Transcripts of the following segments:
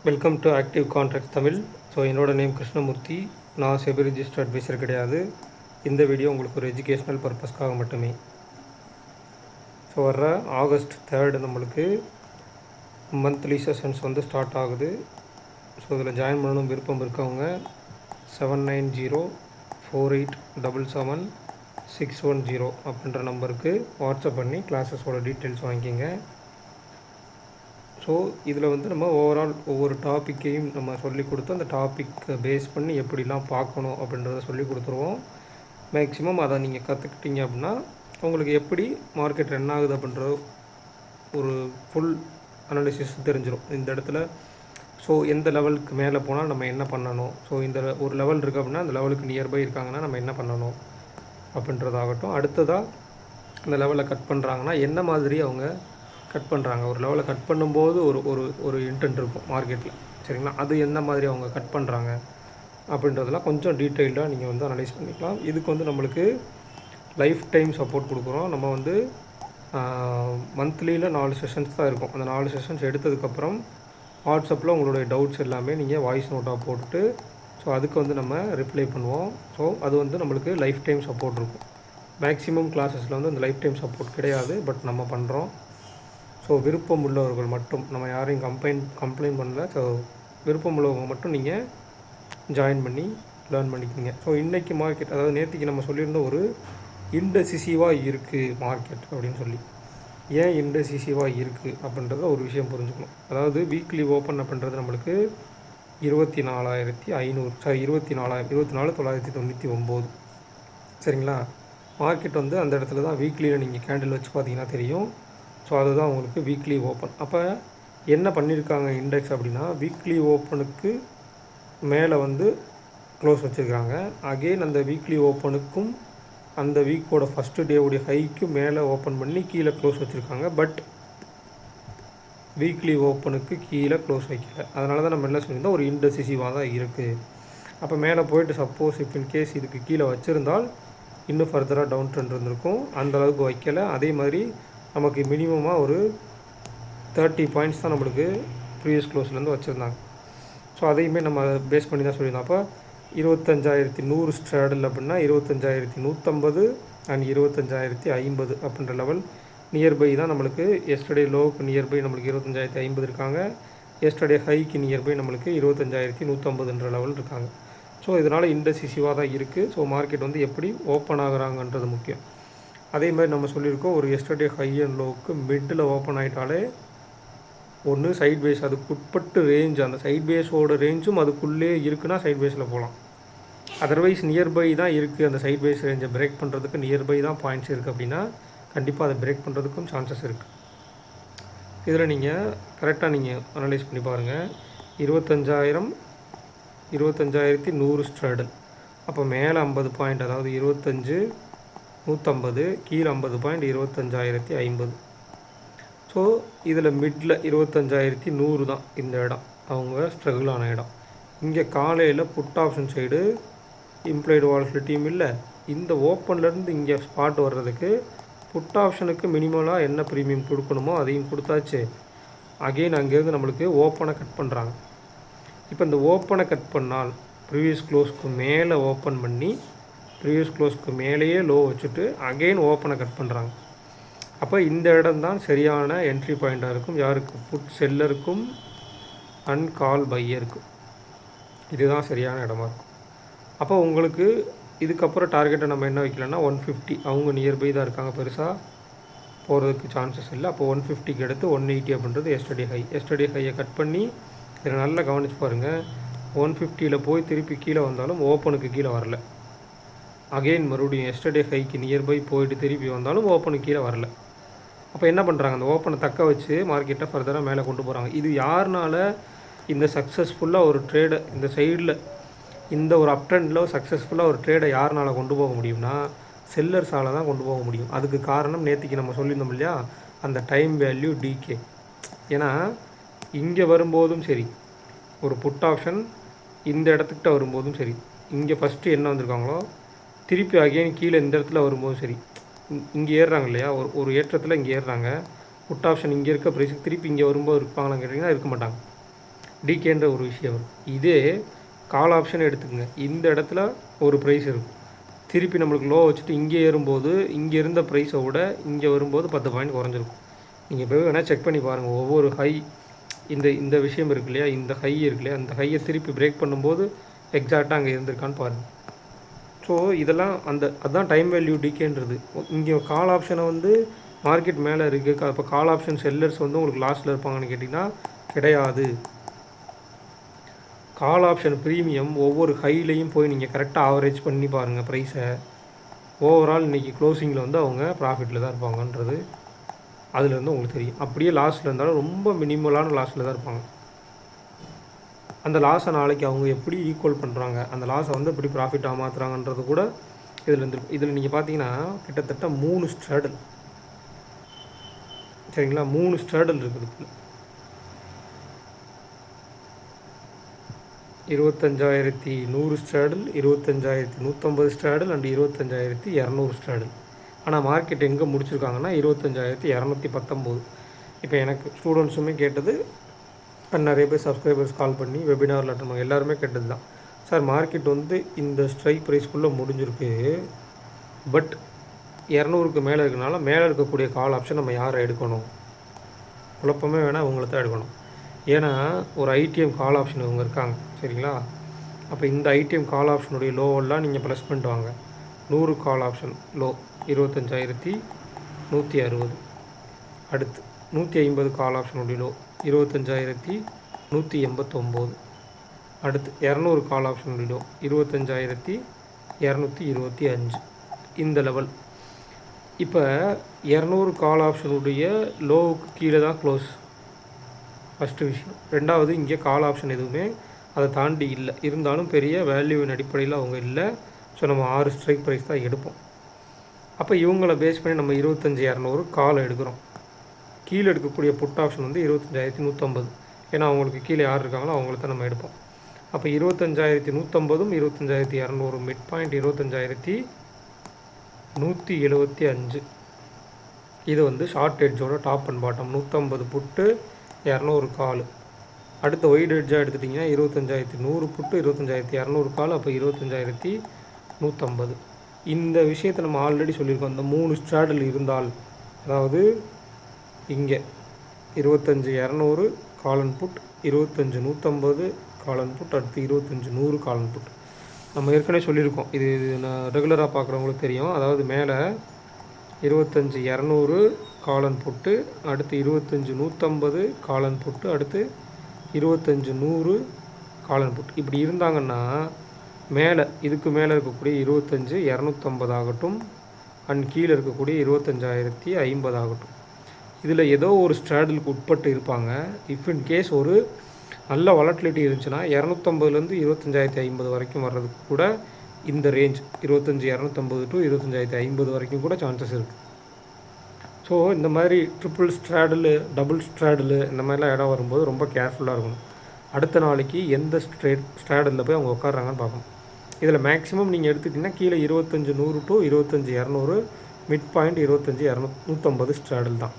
Welcome to active contract Tamil. So என்னோட name Krishnamurthy. நான் SEBI register advisor கிடையாது. இந்த வீடியோ உங்களுக்கு ஒரு எஜுகேஷ்னல் பர்பஸ்க்காக மட்டுமே. ஸோ வர்ற ஆகஸ்ட் 3 நம்மளுக்கு மந்த்லி செஷன்ஸ் ஸ்டார்ட் ஆகுது. ஸோ இதில் ஜாயின் பண்ணணும் விருப்பம் இருக்கவங்க 7904877610 அப்படின்ற நம்பருக்கு வாட்ஸ்அப் பண்ணி கிளாஸஸோட டீட்டெயில்ஸ் வாங்கிக்கிங்க. ஸோ இதில் நம்ம ஓவரால் ஒவ்வொரு டாப்பிக்கையும் நம்ம சொல்லி கொடுத்து அந்த டாப்பிக்கை பேஸ் பண்ணி எப்படிலாம் பார்க்கணும் அப்படின்றத சொல்லி கொடுத்துருவோம். மேக்ஸிமம் அதை நீங்கள் கற்றுக்கிட்டீங்க அப்படின்னா உங்களுக்கு எப்படி மார்க்கெட் ரன் ஆகுது அப்படின்ற ஒரு ஃபுல் அனாலிசிஸ் தெரிஞ்சிடும் இந்த இடத்துல. ஸோ எந்த லெவலுக்கு மேலே போனால் நம்ம என்ன பண்ணணும், ஸோ இந்த ஒரு லெவல் இருக்குது அப்படின்னா அந்த லெவலுக்கு நியர்பை இருக்காங்கன்னா நம்ம என்ன பண்ணணும் அப்படின்றதாகட்டும். அடுத்ததாக அந்த லெவலில் கட் பண்ணுறாங்கன்னா என்ன மாதிரி அவங்க கட் பண்ணுறாங்க, ஒரு லெவலில் கட் பண்ணும்போது ஒரு ஒரு ஒரு இன்டென்ட் இருக்கும் மார்க்கெட்டில், சரிங்களா? அது என்ன மாதிரி அவங்க கட் பண்ணுறாங்க அப்படின்றதெல்லாம் கொஞ்சம் டீட்டெயில்டாக நீங்கள் அனலைஸ் பண்ணிக்கலாம். இதுக்கு நம்மளுக்கு லைஃப் டைம் சப்போர்ட் கொடுக்குறோம். நம்ம மந்த்லியில் 4 செஷன்ஸ் தான் இருக்கும். அந்த 4 செஷன்ஸ் எடுத்ததுக்கப்புறம் வாட்ஸ்அப்பில் உங்களுடைய டவுட்ஸ் எல்லாமே நீங்கள் வாய்ஸ் நோட்டாக போட்டுட்டு ஸோ அதுக்கு நம்ம ரிப்ளை பண்ணுவோம். ஸோ அது நம்மளுக்கு லைஃப் டைம் சப்போர்ட் இருக்கும். மேக்ஸிமம் கிளாஸஸில் அந்த லைஃப் டைம் சப்போர்ட் கிடையாது, பட் நம்ம பண்ணுறோம். ஸோ விருப்பம் உள்ளவர்கள் மட்டும், நம்ம யாரையும் கம்ப்ளைண்ட் பண்ணல. ஸோ விருப்பம் உள்ளவங்க மட்டும் நீங்கள் ஜாயின் பண்ணி லேர்ன் பண்ணிக்கிங்க. ஸோ இன்றைக்கி மார்க்கெட், அதாவது நேற்றுக்கு நம்ம சொல்லியிருந்தோம் ஒரு இன்டெசிசிவாக இருக்குது மார்க்கெட் அப்படின்னு சொல்லி. ஏன் இன்டெசிசிவாக இருக்குது அப்படின்றத ஒரு விஷயம் புரிஞ்சுக்கணும். அதாவது வீக்லி ஓப்பன் அப்படின்றது நம்மளுக்கு 24,999 சரிங்களா? மார்க்கெட் அந்த இடத்துல தான் வீக்லியில் நீங்கள் கேண்டில் வச்சு பார்த்தீங்கன்னா தெரியும். ஸோ அதுதான் உங்களுக்கு வீக்லி ஓப்பன். அப்போ என்ன பண்ணியிருக்காங்க இண்டெக்ஸ் அப்படின்னா, வீக்லி ஓப்பனுக்கு மேலே க்ளோஸ் வச்சுருக்காங்க. அகெயின் அந்த வீக்லி ஓப்பனுக்கும் அந்த வீக்கோட ஃபஸ்ட்டு டேவுடைய ஹைக்கு மேலே ஓப்பன் பண்ணி கீழே க்ளோஸ் வச்சுருக்காங்க. பட் வீக்லி ஓப்பனுக்கு கீழே க்ளோஸ் வைக்கல. அதனால தான் நம்ம என்ன சொல்லியிருந்தோம், ஒரு இன்டெசிசிவாக தான் இருக்குது. அப்போ மேலே போய்ட்டு சப்போஸ் இப்போ இன்கேஸ் இதுக்கு கீழே வச்சுருந்தால் இன்னும் ஃபர்தராக டவுன் ட்ரெண்ட் இருந்திருக்கும். அந்தளவுக்கு வைக்கலை. அதே மாதிரி நமக்கு மினிமமாக ஒரு 30 பாயிண்ட்ஸ் தான் நம்மளுக்கு ப்ரீவியஸ் க்ளோஸ்லேருந்து வச்சுருந்தாங்க. ஸோ அதையுமே நம்ம பேஸ் பண்ணி தான் சொல்லியிருந்தோம். அப்போ 25,100 ஸ்ட்ராடல் அப்படின்னா 25,150 அண்ட் 25,050 அப்படின்ற லெவல் நியர்பை தான் நம்மளுக்கு. எஸ்டர்டே லோவுக்கு நியர்பை நம்மளுக்கு 25,050 இருக்காங்க. எஸ்டர்டே ஹைக்கு நியர்பை நம்மளுக்கு 25,150 லெவல் இருக்காங்க. ஸோ இதனால் இன்டெசிசிவாக தான் இருக்குது. ஸோ மார்க்கெட் எப்படி ஓப்பன் ஆகுறாங்கன்றது முக்கியம். அதே மாதிரி நம்ம சொல்லியிருக்கோம், ஒரு எஸ்டர்டே ஹை அண்ட் லோவுக்கு மிட்டில் ஓப்பன் ஆகிட்டாலே ஒன்று சைட் பேஸ், அதுக்கு உட்பட்டு ரேஞ்ச், அந்த சைட் பேஸோட ரேஞ்சும் அதுக்குள்ளே இருக்குன்னா சைட் பேஸில் போகலாம். அதர்வைஸ் நியர்பை தான் இருக்குது, அந்த சைட் பேஸ் ரேஞ்சை பிரேக் பண்ணுறதுக்கு நியர்பை தான் பாயிண்ட்ஸ் இருக்குது அப்படின்னா கண்டிப்பாக அதை பிரேக் பண்ணுறதுக்கும் சான்சஸ் இருக்குது. இதில் நீங்கள் கரெக்டாக நீங்கள் அனலைஸ் பண்ணி பாருங்கள். 25,100 ஸ்ட்ராடல், அப்போ மேலே 50 பாயிண்ட், அதாவது 25,150, கீழே 50 பாயிண்ட், 25,050. ஸோ இதில் மிட்டில் 25,100 தான் இந்த இடம், அவங்க ஸ்ட்ரகிள் ஆன இடம். இங்கே காலையில் புட் ஆப்ஷன் சைடு இம்ப்ளைடு வாலட்டிலிட்டியும் இல்லை. இந்த ஓப்பன்லேருந்து இங்கே ஸ்பாட் வர்றதுக்கு புட் ஆப்ஷனுக்கு மினிமலாக என்ன ப்ரீமியம் கொடுக்கணுமோ அதையும் கொடுத்தாச்சு. அகெயின் அங்கேருந்து நம்மளுக்கு ஓப்பனை கட் பண்ணுறாங்க. இப்போ இந்த ஓப்பனை கட் பண்ணால் ப்ரீவியஸ் க்ளோஸ்க்கு மேலே ஓப்பன் பண்ணி ப்ரீவியஸ் க்ளோஸ்க்கு மேலேயே லோ வச்சுட்டு அகெயின் ஓப்பனை கட் பண்ணுறாங்க. அப்போ இந்த இடம் தான் சரியான என்ட்ரி பாயிண்ட்டாக இருக்கும். யாருக்கு? Put செல்லருக்கும் and call பையருக்கும். இதுதான் சரியான இடமா இருக்கும். அப்போ உங்களுக்கு இதுக்கப்புறம் டார்கெட்டை நம்ம என்ன வைக்கலன்னா 150, அவங்க நியர்பை தான் இருக்காங்க, பெருசாக போகிறதுக்கு சான்சஸ் இல்லை. அப்போ 150க்கு எடுத்து 180 அப்படின்றது எஸ்டர்டே ஹை. எஸ்டர்டே ஹையை கட் பண்ணி இதில் நல்லா கவனித்து பாருங்கள். 150ல் போய் திருப்பி கீழே வந்தாலும் ஓப்பனுக்கு கீழே வரல. அகெயின் மறுபடியும் எஸ்டர்டே ஹைக்கு நியர்பை போயிட்டு திருப்பி வந்தாலும் ஓப்பனுக்கு கீழே வரல. அப்போ என்ன பண்ணுறாங்க, அந்த ஓப்பனை தக்க வச்சு மார்க்கெட்டை ஃபர்தராக மேலே கொண்டு போகிறாங்க. இது யாருனால இந்த சக்ஸஸ்ஃபுல்லாக ஒரு ட்ரேடை இந்த சைடில் இந்த ஒரு அப் ட்ரெண்டில் சக்ஸஸ்ஃபுல்லாக ஒரு ட்ரேடை யாருனால கொண்டு போக முடியும்னா செல்லர்ஸால் தான் கொண்டு போக முடியும். அதுக்கு காரணம் நேற்றுக்கு நம்ம சொல்லியிருந்தோம் இல்லையா, அந்த டைம் வேல்யூ டிகே. ஏன்னா இங்கே வரும்போதும் சரி, ஒரு புட் ஆப்ஷன் இந்த இடத்துக்கிட்ட வரும்போதும் சரி, இங்கே ஃபஸ்ட்டு என்ன வந்திருக்காங்களோ திருப்பி அகெயின் கீழே இந்த இடத்துல வரும்போதும் சரி, இங்கே ஏறுறாங்க இல்லையா, ஒரு ஏற்றத்தில் இங்கே ஏறுறாங்க. புட் ஆப்ஷன் இங்கே இருக்க ப்ரைஸுக்கு திருப்பி இங்கே வரும்போது இருப்பாங்களான்னு கேட்டிங்கன்னா இருக்க மாட்டாங்க. டிகேன்ற ஒரு விஷயம் வரும். இதே கால் ஆப்ஷன் எடுத்துக்கங்க, இந்த இடத்துல ஒரு ப்ரைஸ் இருக்கும், திருப்பி நம்மளுக்கு லோ வச்சுட்டு இங்கே ஏறும்போது இங்கே இருந்த ப்ரைஸை விட இங்கே வரும்போது 10 பாயிண்ட் குறைஞ்சிருக்கும். நீங்கள் போய் வேணால் செக் பண்ணி பாருங்கள். ஒவ்வொரு ஹை இந்த இந்த விஷயம் இருக்கு இல்லையா, இந்த ஹை இருக்கு இல்லையா, அந்த ஹையை திருப்பி பிரேக் பண்ணும்போது எக்ஸாக்டாக அங்கே இருந்திருக்கான்னு பாருங்கள். ஸோ இதெல்லாம் அதுதான் டைம் வேல்யூ டிகேன்றது. இங்கே கால் ஆப்ஷனை வந்து மார்க்கெட் மேலே இருக்குது, இப்போ கால் ஆப்ஷன் செல்லர்ஸ் வந்து உங்களுக்கு லாஸ்ட்டில் இருப்பாங்கன்னு கேட்டிங்கன்னா கிடையாது. கால் ஆப்ஷன் ப்ரீமியம் ஒவ்வொரு ஹைலையும் போய் நீங்கள் கரெக்டாக ஆவரேஜ் பண்ணி பாருங்கள் ப்ரைஸை. ஓவரால் இன்றைக்கி க்ளோசிங்கில் வந்து அவங்க ப்ராஃபிட்டில் தான் இருப்பாங்கன்றது அதுலேருந்து உங்களுக்கு தெரியும். அப்படியே லாஸில் இருந்தாலும் ரொம்ப மினிமலான லாஸில் தான் இருப்பாங்க. அந்த லாஸை நாளைக்கு அவங்க எப்படி ஈக்குவல் பண்ணுறாங்க, அந்த லாஸை வந்து எப்படி ப்ராஃபிட்டாக மாற்றுறாங்கன்றது கூட இதில் நீங்கள் பார்த்தீங்கன்னா கிட்டத்தட்ட 3 ஸ்ட்ராடல், சரிங்களா, 3 ஸ்ட்ராடல் இருக்குது. 25,100 ஸ்ட்ராடல், 25,150 ஸ்ட்ராடல் அண்ட் 25,200 ஸ்ட்ராடல். ஆனால் மார்க்கெட் எங்கே முடிச்சிருக்காங்கன்னா 25,219. இப்போ எனக்கு ஸ்டூடெண்ட்ஸுமே கேட்டது, நிறைய பேர் சப்ஸ்கிரைபர்ஸ் கால் பண்ணி வெபினாரில் அட்டன் பண்ணாங்க, எல்லாருமே கேட்டது தான், சார் மார்க்கெட் வந்து இந்த ஸ்ட்ரைக் ப்ரைஸ்க்குள்ளே முடிஞ்சிருக்கு, பட் 200க்கு மேலே இருக்கனால மேலே இருக்கக்கூடிய கால் ஆப்ஷன் நம்ம யாரை எடுக்கணும், குழப்பமே வேணால் உங்களை தான் எடுக்கணும். ஏன்னா ஒரு ஐடிஎம் கால் ஆப்ஷன் இவங்க இருக்காங்க, சரிங்களா. அப்போ இந்த ஐடிஎம் கால் ஆப்ஷனுடைய லோவெல்லாம் நீங்கள் ப்ளஸ் பண்ணிட்டு வாங்க. 100 கால் ஆப்ஷன் லோ 25,160. அடுத்து 150 கால் ஆப்ஷனுடைய லோ 25,189. அடுத்து 200 கால் ஆப்ஷனுடைய லோ 25,225. இந்த லெவல். இப்போ 200 கால் ஆப்ஷனுடைய லோவுக்கு கீழே தான் க்ளோஸ், ஃபஸ்ட்டு விஷயம். ரெண்டாவது, இங்கே கால் ஆப்ஷன் எதுவுமே அதை தாண்டி இல்லை, இருந்தாலும் பெரிய வேல்யூவின் அடிப்படையில் அவங்க இல்லை. ஸோ நம்ம 6 ஸ்ட்ரைக் ப்ரைஸ் தான் எடுப்போம். அப்போ இவங்கள பேஸ் பண்ணி நம்ம 25,200 கால் எடுக்கிறோம். கீழே எடுக்கக்கூடிய புட் ஆப்ஷன் வந்து 25,150. ஏன்னா அவங்களுக்கு கீழே யார் இருக்காங்களோ அவங்கள தான் நம்ம எடுப்போம். அப்போ 25,150ம் 25,200 மிட் பாயிண்ட் 25,175. இது வந்து ஷார்ட் எட்ஜோட டாப் அண்ட் பாட்டம். 150 புட்டு 200 கால். அடுத்த ஒயிட் எட்ஜாக எடுத்துட்டிங்கன்னா 25,100 புட்டு 25,200 கால், அப்போ 25,150. இந்த விஷயத்தை நம்ம ஆல்ரெடி சொல்லியிருக்கோம். இந்த 3 ஸ்ட்ராடல் இருந்தால், அதாவது இங்கே 25,200 காலன் புட், 25,150 காலன் புட், அடுத்து 25,100 காலன் புட். நம்ம ஏற்கனவே சொல்லியிருக்கோம், இது நான் ரெகுலராக பார்க்குறவங்களுக்கு தெரியும். அதாவது மேலே 25,200 காலன் புட்டு, அடுத்து 25,150 காலன் புட்டு, அடுத்து 25,100 காலன் புட்டு. இப்படி இருந்தாங்கன்னா மேலே இதுக்கு மேலே இருக்கக்கூடிய 25,250 ஆகட்டும் அண்ட் கீழே இருக்கக்கூடிய 25,050 ஆகட்டும், இதில் ஏதோ ஒரு ஸ்ட்ராடலுக்கு உட்பட்டு இருப்பாங்க. இஃப் இன் கேஸ் ஒரு நல்ல வாலட்டிலிட்டி இருந்துச்சுன்னா 250லேருந்து 25,050 வரைக்கும் வர்றதுக்கு கூட இந்த ரேஞ்ச் 25,250 டு 25,050 வரைக்கும் கூட சான்சஸ் இருக்குது. ஸோ இந்த மாதிரி ட்ரிபிள் ஸ்ட்ராடலு, டபுள் ஸ்ட்ராடலு, இந்த மாதிரிலாம் இடம் வரும்போது ரொம்ப கேர்ஃபுல்லாக இருக்கணும். அடுத்த நாளைக்கு எந்த ஸ்ட்ராடலில் போய் அவங்க உட்காடுறாங்கன்னு பார்க்கணும். இதில் மேக்ஸிமம் நீங்கள் எடுத்துக்கிட்டிங்கன்னா கீழே 25,100 டு 25,200, மிட் பாயிண்ட் 25,150 ஸ்ட்ராடல் தான்.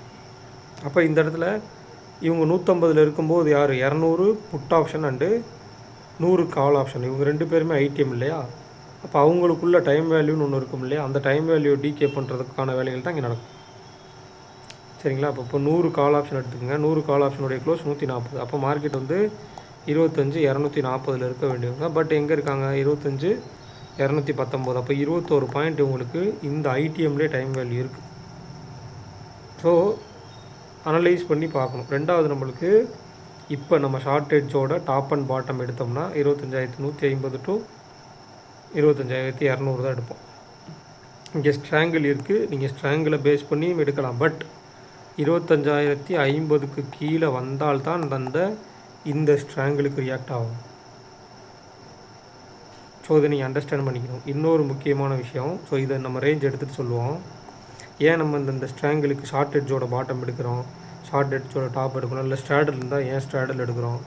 அப்போ இந்த இடத்துல இவங்க 150 இருக்கும்போது யார் 200 put option and 100 call option, இவங்க 2 பேருமே ஐடிஎம் இல்லையா. அப்போ அவங்களுக்குள்ள டைம் வேல்யூன்னு ஒன்று இருக்கும் இல்லையா, அந்த டைம் வேல்யூ டிகே பண்ணுறதுக்கான வேலைகள் தான் இங்கே நடக்கும், சரிங்களா. அப்போ 100 கால் ஆப்ஷன் எடுத்துக்கோங்க. 100 கால் ஆப்ஷனுடைய க்ளோஸ் 140. அப்போ மார்க்கெட் வந்து 25,240 இருக்க வேண்டியவங்க, பட் எங்கே இருக்காங்க 25,219. அப்போ 21 பாயிண்ட் உங்களுக்கு இந்த ஐடிஎம்லேயே டைம் வேல்யூ இருக்குது. ஸோ அனலைஸ் பண்ணி பார்க்கணும். ரெண்டாவது, நம்மளுக்கு இப்போ நம்ம ஷார்ட் எட்ஜோட டாப் அண்ட் பாட்டம் எடுத்தோம்னா 25,150 டு 25,200 தான் எடுப்போம். இங்கே ஸ்ட்ராங்கிள் இருக்குது, நீங்கள் ஸ்ட்ராங்கிளை பேஸ் பண்ணியும் எடுக்கலாம். பட் 25,050க்கு கீழே வந்தால்தான் இந்த ஸ்ட்ராங்கிளுக்கு ரியாக்ட் ஆகும். ஸோ இதை நீங்கள் அண்டர்ஸ்டாண்ட் பண்ணிக்கணும். இன்னொரு முக்கியமான விஷயம், ஸோ இதை நம்ம ரேஞ்ச் எடுத்துகிட்டு சொல்லுவோம். ஏன் நம்ம இந்த ஸ்ட்ராங்கிளுக்கு ஷார்ட் எட்ஜோட பாட்டம் எடுக்கிறோம், ஷார்ட் எட்ஜோட டாப் எடுக்கணும், இல்லை ஸ்ட்ராடல் இருந்தால் ஏன் ஸ்ட்ராடல் எடுக்கிறோம்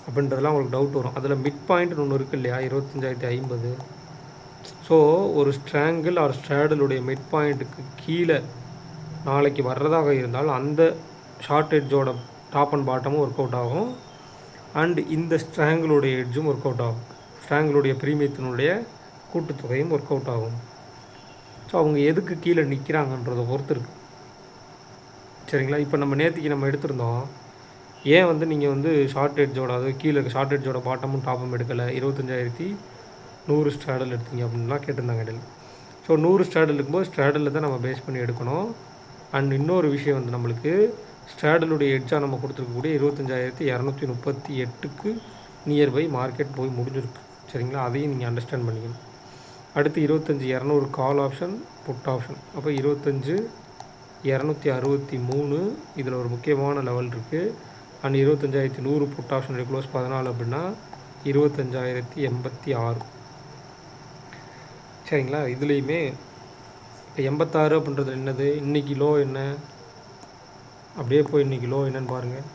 அப்படின்றதெல்லாம் உங்களுக்கு டவுட் வரும். அதில் மிட் பாயிண்ட்னு ஒன்று இருக்குது இல்லையா, 25,050. ஸோ ஒரு ஸ்ட்ராங்கிள் ஆர் ஸ்ட்ராடலுடைய மிட் பாயிண்ட்டுக்கு கீழே நாளைக்கு வர்றதாக இருந்தால் அந்த ஷார்ட் எட்ஜோட டாப் அண்ட் பாட்டமும் ஒர்க் அவுட் ஆகும். அண்ட் இந்த ஸ்ட்ராங்கிளுடைய எட்ஜும் ஒர்க் அவுட் ஆகும். ஸ்ட்ராங்கிளுடைய ப்ரீமியத்தினுடைய கூட்டுத்தொகையும் ஒர்க் அவுட் ஆகும். ஸோ அவங்க எதுக்கு கீழே நிற்கிறாங்கன்றதை பொறுத்து இருக்குது. சரிங்களா? இப்போ நம்ம நேற்றுக்கு நம்ம எடுத்திருந்தோம், ஏன் வந்து நீங்கள் வந்து ஷார்ட் எட்ஜோட, அதாவது கீழே ஷார்ட் எட்ஜோட பாட்டமும் டாப்பும் எடுக்கலை, 25,100 ஸ்ட்ராடல் எடுத்தீங்க அப்படின்லாம் கேட்டிருந்தாங்க இடையில. ஸோ 100 ஸ்ட்ராடல் இருக்கும்போது ஸ்ட்ராடலில் தான் நம்ம பேஸ் பண்ணி எடுக்கணும். அண்ட் இன்னொரு விஷயம் வந்து நம்மளுக்கு ஸ்ட்ராடலுடைய எட்ஜாக நம்ம கொடுத்துருக்கக்கூடிய 25,238க்கு நியர்பை மார்க்கெட் போய் முடிஞ்சிருக்கு. சரிங்களா? அதையும் நீங்கள் அண்டர்ஸ்டாண்ட் பண்ணிக்கணும். அடுத்து 25,200 கால் ஆப்ஷன், புட் ஆப்ஷன். அப்போ 25,263 இதில் ஒரு முக்கியமான லெவல் இருக்குது. அண்ட் 25,100 புட் ஆப்ஷனுடைய க்ளோஸ் 14 அப்படின்னா 25,086. சரிங்களா? இதுலேயுமே இப்போ 86 அப்படின்றது என்னது, இன்றைக்கி லோ என்ன, அப்படியே போய் இன்றைக்கி லோ என்னன்னு பாருங்கள்.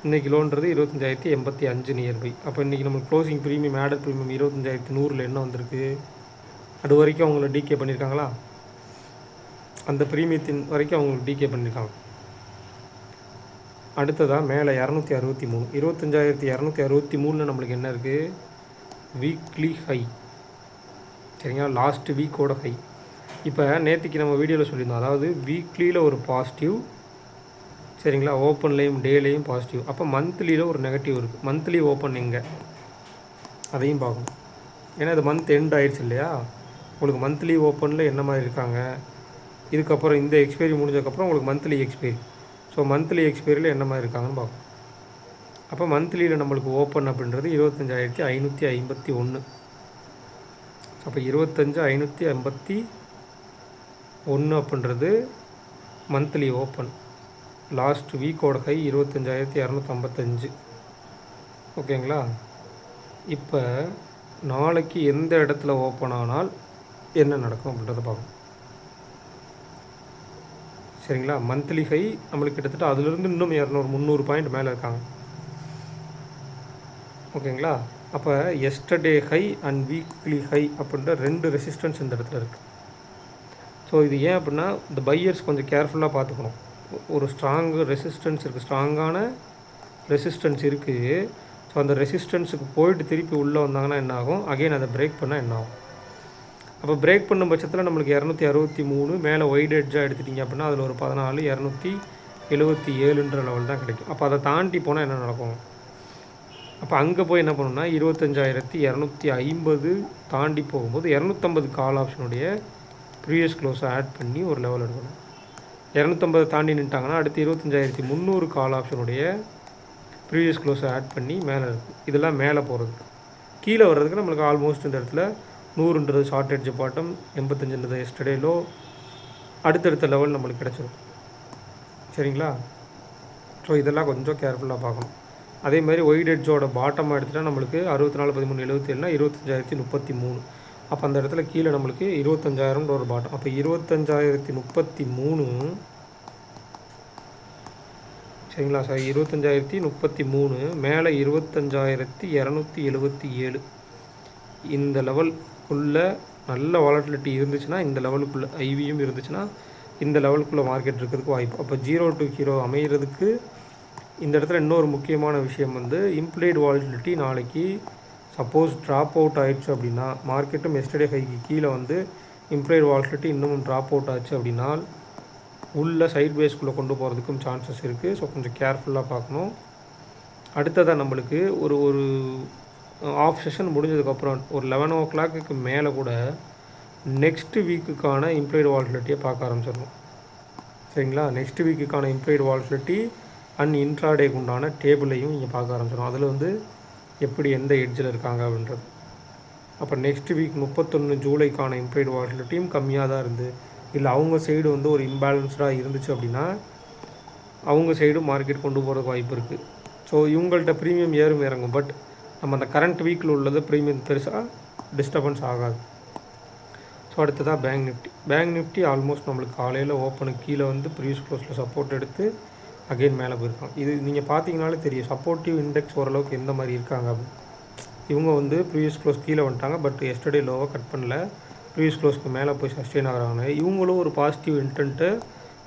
இன்றைக்கி லோன்றது 25,085 நியர்பை. அப்போ இன்றைக்கி நம்மளுக்கு க்ளோசிங் ப்ரீமியம், ஆடட் ப்ரீமியம் 25,100 என்ன வந்திருக்கு, அது வரைக்கும் அவங்கள டிகே பண்ணியிருக்காங்களா, அந்த ப்ரீமியத்தின் வரைக்கும் அவங்களுக்கு டிகே பண்ணியிருக்காங்க. அடுத்ததாக மேலே 263, 25,263 நம்மளுக்கு என்ன இருக்குது, வீக்லி ஹை. சரிங்களா? லாஸ்ட் வீக்கோட ஹை. இப்போ நேற்றுக்கு நம்ம வீடியோவில் சொல்லியிருந்தோம், அதாவது வீக்லியில் ஒரு பாசிட்டிவ், சரிங்களா, ஓப்பன்லேயும் டேலேயும் பாசிட்டிவ். அப்போ மந்த்லியில் ஒரு நெகட்டிவ் இருக்குது. மந்த்லி ஓப்பன் எங்கே, அதையும் பார்க்கணும். ஏன்னா இது மந்த் எண்ட் ஆயிடுச்சு இல்லையா, உங்களுக்கு மந்த்லி ஓப்பனில் என்ன மாதிரி இருக்காங்க, இதுக்கப்புறம் இந்த எக்ஸ்பைரி முடிஞ்சதுக்கப்புறம் உங்களுக்கு மந்த்லி எக்ஸ்பைரி. ஸோ மந்த்லி எக்ஸ்பைரியில் என்ன மாதிரி இருக்காங்கன்னு பார்க்கணும். அப்போ மந்த்லியில் நம்மளுக்கு ஓப்பன் அப்படின்றது 25,551. அப்போ 25,551 அப்படின்றது மந்த்லி ஓப்பன். லாஸ்ட் வீக்கோட ஹை 25,255. ஓகேங்களா? இப்போ நாளைக்கு எந்த இடத்துல ஓப்பன் ஆனால் என்ன நடக்கும் அப்படின்றத பார்க்கணும். சரிங்களா? மந்த்லி ஹை நம்மளுக்கு கிட்டத்தட்ட அதுலேருந்து இன்னும் 200-300 பாயிண்ட் மேலே இருக்காங்க. ஓகேங்களா? அப்போ yesterday high and weekly high அப்படின்ற 2 ரெசிஸ்டன்ஸ் இந்த இடத்துல இருக்குது. ஸோ இது ஏன் அப்படின்னா இந்த பையர்ஸ் கொஞ்சம் கேர்ஃபுல்லாக பார்த்துக்கணும். ஒரு ஸ்ட்ராங்கு ரெசிஸ்டன்ஸ் இருக்குது, ஸ்ட்ராங்கான ரெசிஸ்டன்ஸ் இருக்குது. ஸோ அந்த ரெசிஸ்டன்ஸுக்கு போயிட்டு திருப்பி உள்ளே வந்தாங்கன்னா என்ன ஆகும், அகெயின் அதை பிரேக் பண்ணால் என்ன ஆகும். அப்போ பிரேக் பண்ணும் பட்சத்தில் நம்மளுக்கு 263 மேலே ஒய்ட் எட்ஜாக எடுத்துட்டிங்க அப்படின்னா அதில் ஒரு 14,277ன்ற லெவல் தான் கிடைக்கும். அப்போ அதை தாண்டி போனால் என்ன நடக்கும், அப்போ அங்கே போய் என்ன பண்ணணும்னா 25,250 தாண்டி போகும்போது 250 கால் ஆப்ஷனுடைய ப்ரீவியஸ் க்ளோஸை ஆட் பண்ணி ஒரு லெவல் எடுக்கணும். 250 தாண்டி நின்ட்டாங்கன்னா அடுத்து 25,300 கால் ஆப்ஷனுடைய ப்ரீவியஸ் க்ளோஸை ஆட் பண்ணி மேலே இருக்குது. இதெல்லாம் மேலே போகிறதுக்கு. கீழே வர்றதுக்கு நம்மளுக்கு ஆல்மோஸ்ட் இந்த இடத்துல 100ன்றது ஷார்ட் எட்ஜ் பாட்டம், 85ன்றது எஸ்டர்டே லோ, அடுத்தடுத்த லெவல் நம்மளுக்கு கிடச்சிடும். சரிங்களா? ஸோ இதெல்லாம் கொஞ்சம் கேர்ஃபுல்லாக பார்க்கணும். அதேமாதிரி ஒயிட் எட்ஜோட பாட்டமாக எடுத்துகிட்டா நம்மளுக்கு 64,13,77னா 25,033. அப்போ அந்த இடத்துல கீழே நம்மளுக்கு 25,000 ஒரு பாட்டம். அப்போ 25,033, சரிங்களா சார், 25,033 மேலே 25,277 இந்த லெவலுக்குள்ளே நல்ல வாலட்டிலிட்டி இருந்துச்சுன்னா, இந்த லெவலுக்குள்ளே ஐவியும் இருந்துச்சுன்னா இந்த லெவலுக்குள்ளே மார்க்கெட் இருக்கிறதுக்கு வாய்ப்பு. அப்போ 0 to ஹீரோ அமைகிறதுக்கு இந்த இடத்துல இன்னொரு முக்கியமான விஷயம் வந்து இம்ப்ளைடு வாலட்டிலிட்டி. நாளைக்கு சப்போஸ் ட்ராப் அவுட் ஆகிடுச்சு அப்படின்னா, மார்க்கெட்டும் எஸ்டர்டே ஹைக்கு கீழே வந்து இம்ப்ளைடு வாலட்டிலிட்டி இன்னமும் ட்ராப் அவுட் ஆச்சு அப்படின்னா உள்ள சைட் வேஸ்க்குள்ளே கொண்டு போகிறதுக்கும் சான்சஸ் இருக்குது. ஸோ கொஞ்சம் கேர்ஃபுல்லாக பார்க்கணும். அடுத்ததாக நம்மளுக்கு ஒரு ஆஃப் செஷன் முடிஞ்சதுக்கப்புறம் ஒரு 11 o'clock மேலே கூட நெக்ஸ்ட் வீக்குக்கான இம்ப்ளைடு வாலட்டிலிட்டியை பார்க்க ஆரம்பிச்சிடணும். சரிங்களா? நெக்ஸ்ட் வீக்குக்கான இம்ப்ளைடு வாலட்டிலிட்டி அண்ட் இன்ட்ராடேக்கு உண்டான டேபிளையும் இங்கே பார்க்க ஆரம்பிச்சிடும். அதில் வந்து எப்படி எந்த எட்ஜில் இருக்காங்க அப்படின்றது. அப்போ நெக்ஸ்ட் வீக் 31 ஜூலைக்கான இம்ப்ளைடு வாலட்டிலிட்டியும் கம்மியாக தான் இருந்து, இல்லை அவங்க சைடு வந்து ஒரு இம்பேலன்ஸ்டாக இருந்துச்சு அப்படின்னா அவங்க சைடு மார்க்கெட் கொண்டு போகிறதுக்கு வாய்ப்பு இருக்குது. ஸோ இவங்கள்ட்ட ப்ரீமியம் ஏறும் இறங்கும். பட் நம்ம அந்த கரண்ட் வீக்கில் உள்ளது ப்ரீமியம் பெருசாக டிஸ்டர்பன்ஸ் ஆகாது. ஸோ அடுத்ததாக பேங்க் நிஃப்டி ஆல்மோஸ்ட் நம்மளுக்கு காலையில் ஓப்பனுக்கு கீழே வந்து ப்ரீவியஸ் க்ளோஸில் சப்போர்ட் எடுத்து அகெயின் மேலே போயிருக்காங்க. இது நீங்கள் பார்த்தீங்கனாலே தெரியும் சப்போர்ட்டிவ் இண்டெக்ஸ் ஓரளவுக்கு எந்த மாதிரி இருக்காங்க அப்படின்னு. இவங்க வந்து ப்ரீவியஸ் க்ளோஸ் கீழே வந்துட்டாங்க, பட் எஸ்டர்டே லோவாக கட் பண்ணல, ப்ரீவியஸ் க்ளோஸ்க்கு மேலே போய் சஸ்டெயின் ஆகிறாங்க. இவங்களும் ஒரு பாசிட்டிவ் இன்டென்ட்டு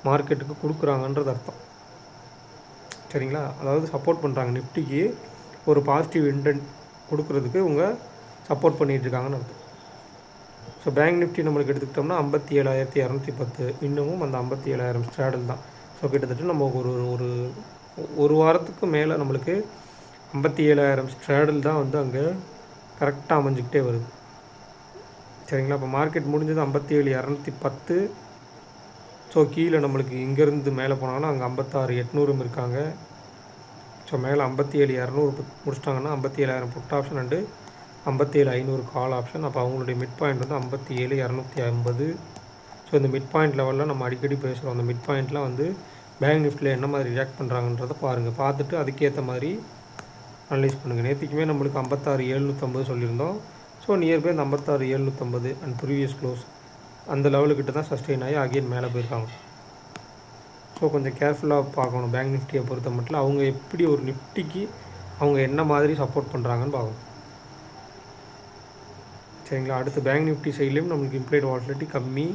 மார்க்கெட்டுக்கு கொடுக்குறாங்கன்றது அர்த்தம். சரிங்களா? அதாவது சப்போர்ட் பண்ணுறாங்க நிஃப்டிக்கு ஒரு பாசிட்டிவ் இன்டென்ட் கொடுக்குறதுக்கு இவங்க சப்போர்ட் பண்ணிகிட்ருக்காங்கன்னு அர்த்தம். ஸோ பேங்க் நிஃப்டி நம்மளுக்கு எடுத்துக்கிட்டோம்னா 57,210 இன்னமும் அந்த 57,000 ஸ்ட்ராடல் தான். ஸோ கிட்டத்தட்ட நம்ம ஒரு ஒரு ஒரு வாரத்துக்கு மேலே நம்மளுக்கு 57,000 ஸ்ட்ராடல் தான் வந்து அங்கே கரெக்டாக அமைஞ்சிக்கிட்டே வருது. சரிங்களா? இப்போ மார்க்கெட் முடிஞ்சது 57,210. ஸோ கீழே நம்மளுக்கு இங்கேருந்து மேலே போனாங்கன்னா அங்கே 56,800 இருக்காங்க. ஸோ மேலே 57,200 முடிச்சிட்டாங்கன்னா 57,000 put option and 57,500 call option. அப்போ அவங்களுடைய மிட் பாயிண்ட் வந்து 57,250. ஸோ இந்த மிட் பாயிண்ட் லெவலில் நம்ம அடிக்கடி பேசுகிறோம். அந்த மிட் பாயிண்ட்லாம் வந்து பேங்க் நிஃப்டியில் என்ன மாதிரி ரியாக்ட் பண்ணுறாங்கன்றதை பாருங்கள். பார்த்துட்டு அதுக்கேற்ற மாதிரி அனலைஸ் பண்ணுங்கள். நேற்றுக்குமே நம்மளுக்கு 56,750 சொல்லியிருந்தோம். ஸோ நியர்பை அந்த 56,750 அண்ட் ப்ரீவியஸ் க்ளோஸ் அந்த லெவலுக்கிட்ட தான் சஸ்டெயின் ஆகி அகெயின் மேலே போயிருக்காங்க. ஸோ கொஞ்சம் கேர்ஃபுல்லாக பார்க்கணும் பேங்க் நிஃப்டியை பொறுத்த மட்டும். அவங்க எப்படி ஒரு நிஃப்டிக்கு அவங்க என்ன மாதிரி சப்போர்ட் பண்ணுறாங்கன்னு பார்க்கணும். சரிங்களா? அடுத்து பேங்க் நிஃப்டி சைட்லேயும் நம்மளுக்கு இம்ப்ளைட் வாலட்டிலிட்டி கம்மி,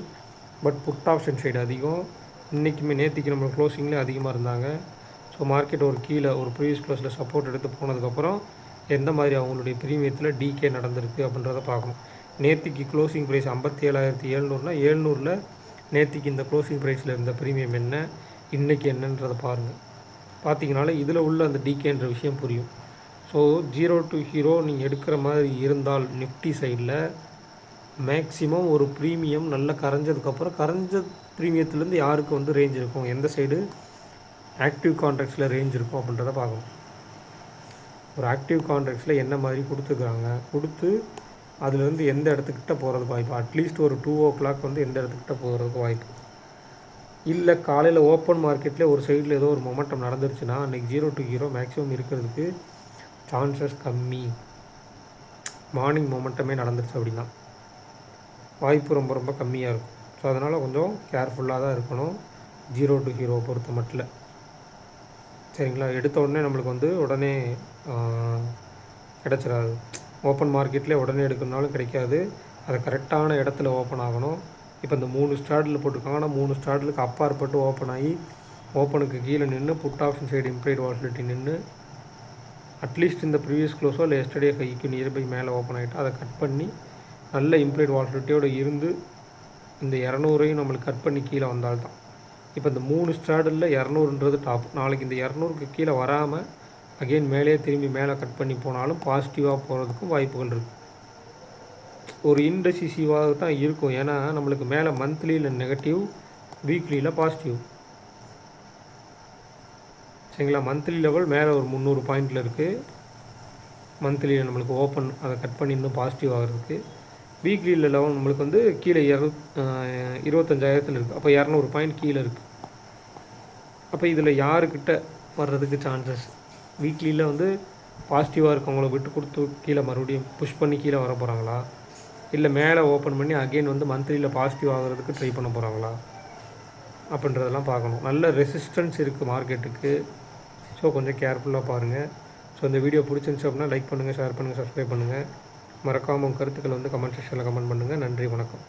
பட் புட் ஆப்ஷன் சைடு அதிகம். இன்றைக்குமே நேற்றுக்கு நம்ம க்ளோசிங்லேயே அதிகமாக இருந்தாங்க. ஸோ மார்க்கெட் ஒரு கீழே ஒரு ப்ரீவியஸ் க்ளோஸில் சப்போர்ட் எடுத்து போனதுக்கப்புறம் எந்த மாதிரி அவங்களுடைய ப்ரீமியத்தில் டிகே நடந்திருக்கு அப்படின்றத பார்க்கணும். நேற்றுக்கு க்ளோசிங் ப்ரைஸ் 57,700னா 700ல் நேற்றுக்கு இந்த க்ளோசிங் ப்ரைஸில் இருந்த ப்ரீமியம் என்ன, இன்றைக்கி என்னன்றதை பாருங்கள். பார்த்தீங்கனால இதில் உள்ள அந்த டிகேன்ற விஷயம் புரியும். ஸோ 0 to ஹீரோ நீங்கள் எடுக்கிற மாதிரி இருந்தால் நிஃப்டி சைடில் மேக்ஸிமம் ஒரு ப்ரீமியம் நல்லா கரைஞ்சதுக்கப்புறம் கரைஞ்ச ப்ரீமியத்துலேருந்து யாருக்கு வந்து ரேஞ்ச் இருக்கும், எந்த சைடு ஆக்டிவ் கான்ட்ராக்ட்ஸில் ரேஞ்ச் இருக்கும் அப்படின்றத பார்க்கணும். ஒரு ஆக்டிவ் கான்ட்ராக்ட்ஸில் என்ன மாதிரி கொடுத்துருக்குறாங்க, கொடுத்து அதுலேருந்து எந்த இடத்துக்கிட்ட போகிறதுக்கு வாய்ப்பு, அட்லீஸ்ட் ஒரு 2 o'clock வந்து எந்த இடத்துக்கிட்ட போகிறதுக்கு வாய்ப்பு இல்லை. காலையில் ஓப்பன் மார்க்கெட்டில் ஒரு சைடில் ஏதோ ஒரு மொமெண்டம் நடந்துருச்சுன்னா அன்றைக்கி 0 to ஹீரோ மேக்ஸிமம் இருக்கிறதுக்கு சான்சஸ் கம்மி. மார்னிங் மொமெண்டமே நடந்துருச்சு அப்படின்னா வாய்ப்பு ரொம்ப ரொம்ப கம்மியாக இருக்கும். ஸோ அதனால் கொஞ்சம் கேர்ஃபுல்லாக தான் இருக்கணும் 0 to ஹீரோ பொறுத்த மட்டும். சரிங்களா? எடுத்த உடனே நம்மளுக்கு வந்து உடனே கிடச்சிடாது. ஓப்பன் மார்க்கெட்லேயே உடனே எடுக்கணுனாலும் கிடைக்காது. அது கரெக்டான இடத்துல ஓப்பன் ஆகணும். இப்போ இந்த 3 ஸ்டார்டில் போட்டிருக்காங்கன்னா 3 ஸ்டார்டலுக்கு அப்பாற்பட்டு ஓப்பன் ஆகி ஓப்பனுக்கு கீழே நின்று put option side implied volatility நின்று அட்லீஸ்ட் இந்த ப்ரீவியஸ் க்ளோஸோ இல்லை எஸ்டர்டே ஹைக்கு நியர்பை மேலே ஓப்பன் ஆகிட்டு அதை கட் பண்ணி நல்ல இம்ப்ளைட் வாலட்டிலிட்டியோடு இருந்து இந்த 200ஐயும் நம்மளுக்கு கட் பண்ணி கீழே வந்தால்தான். இப்போ இந்த 3 ஸ்டார்டலில் 200ன்றது டாப். நாளைக்கு இந்த 200க்கு கீழே வராமல் அகெயின் மேலே திரும்பி மேலே கட் பண்ணி போனாலும் பாசிட்டிவாக போகிறதுக்கும் வாய்ப்புகள் இருக்குது. ஒரு இன்டெசிசிவாக தான் இருக்கும். ஏன்னா நம்மளுக்கு மேலே மந்த்லியில் நெகட்டிவ், வீக்லியில் பாசிட்டிவ். சரிங்களா? மந்த்லி லெவல் மேலே ஒரு 300 பாயிண்டில் இருக்குது. மந்த்லியில் நம்மளுக்கு ஓப்பன் அதை கட் பண்ணி இன்னும் பாசிட்டிவ் ஆகிறதுக்கு. வீக்லியில் லெவல் நம்மளுக்கு வந்து கீழே 25,000 இருக்குது. அப்போ 200 பாயிண்ட் கீழே இருக்குது. அப்போ இதில் யாருக்கிட்ட வர்றதுக்கு சான்சஸ்? வீக்லியில் வந்து பாசிட்டிவாக இருக்கவங்கள விட்டு கொடுத்து கீழே மறுபடியும் புஷ் பண்ணி கீழே வர போகிறாங்களா, இல்லை மேலே ஓப்பன் பண்ணி அகெயின் வந்து மந்த்லியில் பாசிட்டிவ் ஆகிறதுக்கு ட்ரை பண்ண போகிறாங்களா அப்படின்றதெல்லாம் பார்க்கணும். நல்ல ரெசிஸ்டன்ஸ் இருக்குது மார்க்கெட்டுக்கு. ஸோ கொஞ்சம் கேர்ஃபுல்லாக பாருங்கள். ஸோ இந்த வீடியோ பிடிச்சிருந்துச்சு அப்படின்னா லைக் பண்ணுங்கள், ஷேர் பண்ணுங்கள், சப்ஸ்கிரைப் பண்ணுங்கள். மறக்காமல் உங்கள் கருத்துக்களை வந்து கமெண்ட் செக்ஷனில் கமெண்ட் பண்ணுங்கள். நன்றி, வணக்கம்.